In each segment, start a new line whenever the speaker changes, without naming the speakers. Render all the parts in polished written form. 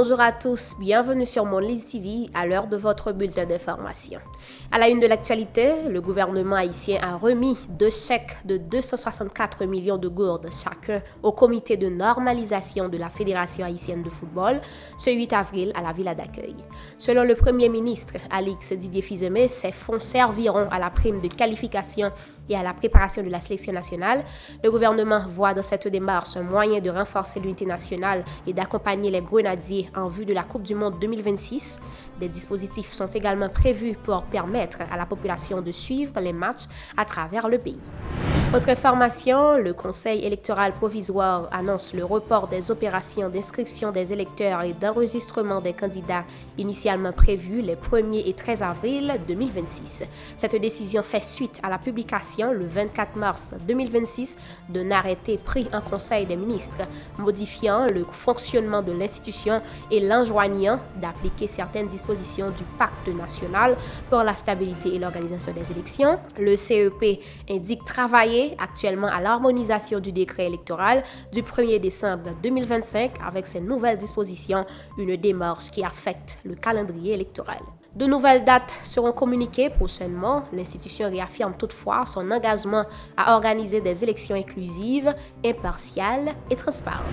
Bonjour à tous, bienvenue sur Monlise TV à l'heure de votre bulletin d'information. À la une de l'actualité, le gouvernement haïtien a remis 2 chèques de 264 millions de gourdes chacun au comité de normalisation de la Fédération haïtienne de football ce 8 avril à la villa d'accueil. Selon le Premier ministre Alix Didier Fils-Aimé, ces fonds serviront à la prime de qualification et à la préparation de la sélection nationale. Le gouvernement voit dans cette démarche un moyen de renforcer l'unité nationale et d'accompagner les grenadiers en vue de la Coupe du Monde 2026. Des dispositifs sont également prévus pour permettre à la population de suivre les matchs à travers le pays. Autre information, le Conseil électoral provisoire annonce le report des opérations d'inscription des électeurs et d'enregistrement des candidats initialement prévus les 1er et 13 avril 2026. Cette décision fait suite à la publication le 24 mars 2026 d'un arrêté pris en Conseil des ministres modifiant le fonctionnement de l'institution et l'enjoignant d'appliquer certaines dispositions du Pacte national pour la stabilité et l'organisation des élections. Le CEP indique travailler actuellement à l'harmonisation du décret électoral du 1er décembre 2025 avec ces nouvelles dispositions, une démarche qui affecte le calendrier électoral. De nouvelles dates seront communiquées prochainement. L'institution réaffirme toutefois son engagement à organiser des élections inclusives, impartiales et transparentes.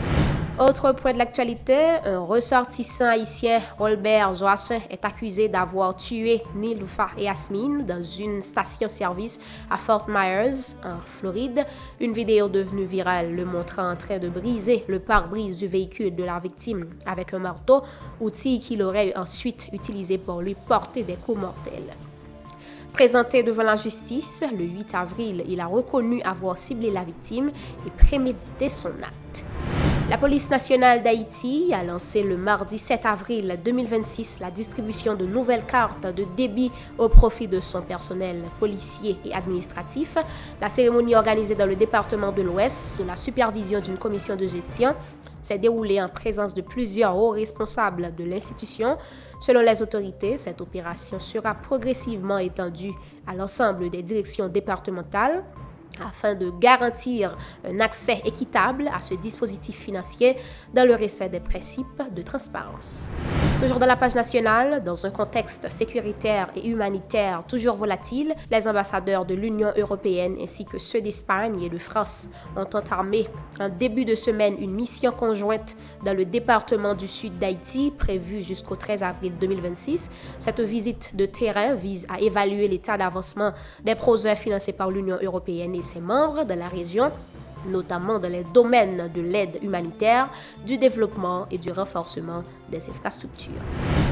Autre point de l'actualité, un ressortissant haïtien, Robert Joachim, est accusé d'avoir tué Niloufa et Yasmine dans une station-service à Fort Myers, en Floride. Une vidéo devenue virale le montrant en train de briser le pare-brise du véhicule de la victime avec un marteau, outil qu'il aurait ensuite utilisé pour lui porter des coups mortels. Présenté devant la justice le 8 avril, il a reconnu avoir ciblé la victime et prémédité son acte. La police nationale d'Haïti a lancé le mardi 7 avril 2026 la distribution de nouvelles cartes de débit au profit de son personnel policier et administratif. La cérémonie organisée dans le département de l'Ouest sous la supervision d'une commission de gestion s'est déroulée en présence de plusieurs hauts responsables de l'institution. Selon les autorités, cette opération sera progressivement étendue à l'ensemble des directions départementales afin de garantir un accès équitable à ce dispositif financier dans le respect des principes de transparence. Toujours dans la page nationale, dans un contexte sécuritaire et humanitaire toujours volatile, les ambassadeurs de l'Union européenne ainsi que ceux d'Espagne et de France ont entamé en début de semaine une mission conjointe dans le département du sud d'Haïti prévue jusqu'au 13 avril 2026. Cette visite de terrain vise à évaluer l'état d'avancement des projets financés par l'Union européenne et ses membres de la région, notamment dans les domaines de l'aide humanitaire, du développement et du renforcement des infrastructures.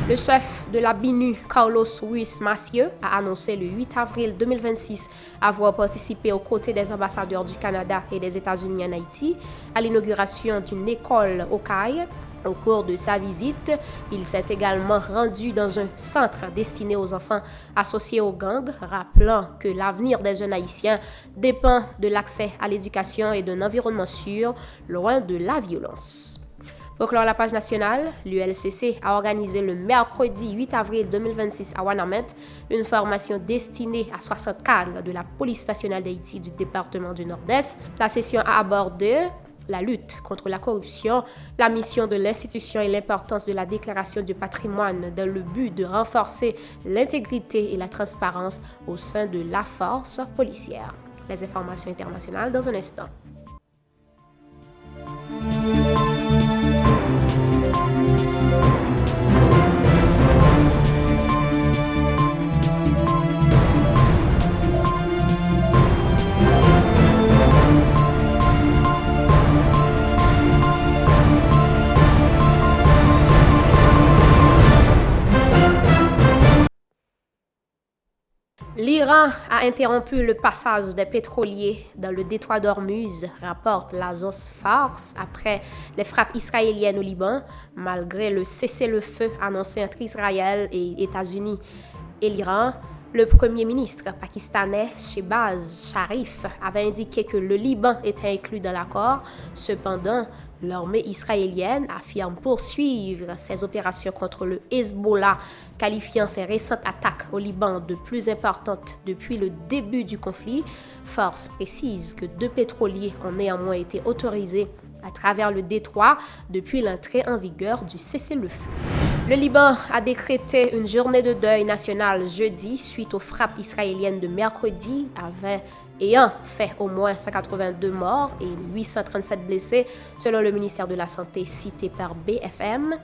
Le chef de la BINU, Carlos Ruiz Massieu, a annoncé le 8 avril 2026 avoir participé aux côtés des ambassadeurs du Canada et des États-Unis en Haïti à l'inauguration d'une école au CAI. Au cours de sa visite, il s'est également rendu dans un centre destiné aux enfants associés aux gangs, rappelant que l'avenir des jeunes haïtiens dépend de l'accès à l'éducation et d'un environnement sûr, loin de la violence. Pour clore la page nationale, l'ULCC a organisé le mercredi 8 avril 2026 à Ouanamène une formation destinée à 60 cadres de la police nationale d'Haïti du département du Nord-Est. La session a abordé la lutte contre la corruption, la mission de l'institution et l'importance de la déclaration du patrimoine dans le but de renforcer l'intégrité et la transparence au sein de la force policière. Les informations internationales dans un instant. L'Iran a interrompu le passage des pétroliers dans le détroit d'Ormuz, rapporte l'agence Fars, après les frappes israéliennes au Liban, malgré le cessez-le-feu annoncé entre Israël et États-Unis et l'Iran. Le premier ministre pakistanais Shehbaz Sharif avait indiqué que le Liban était inclus dans l'accord. Cependant, l'armée israélienne affirme poursuivre ses opérations contre le Hezbollah, qualifiant ses récentes attaques au Liban de plus importantes depuis le début du conflit. Force précise que 2 pétroliers ont néanmoins été autorisés à travers le détroit depuis l'entrée en vigueur du cessez-le-feu. Le Liban a décrété une journée de deuil national jeudi suite aux frappes israéliennes de mercredi ayant fait au moins 182 morts et 837 blessés selon le ministère de la Santé cité par BFM.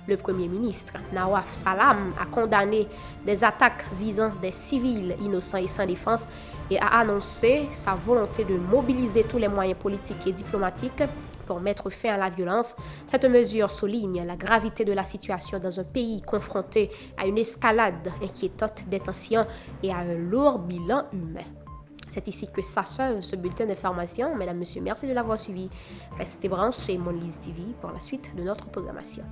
Le Premier ministre, Nawaf Salam, a condamné des attaques visant des civils innocents et sans défense et a annoncé sa volonté de mobiliser tous les moyens politiques et diplomatiques pour mettre fin à la violence. Cette mesure souligne la gravité de la situation dans un pays confronté à une escalade inquiétante des tensions et à un lourd bilan humain. C'est ici que s'achève ce bulletin d'information. Mesdames, Messieurs, merci de l'avoir suivi. Restez branchés Mondelez TV pour la suite de notre programmation.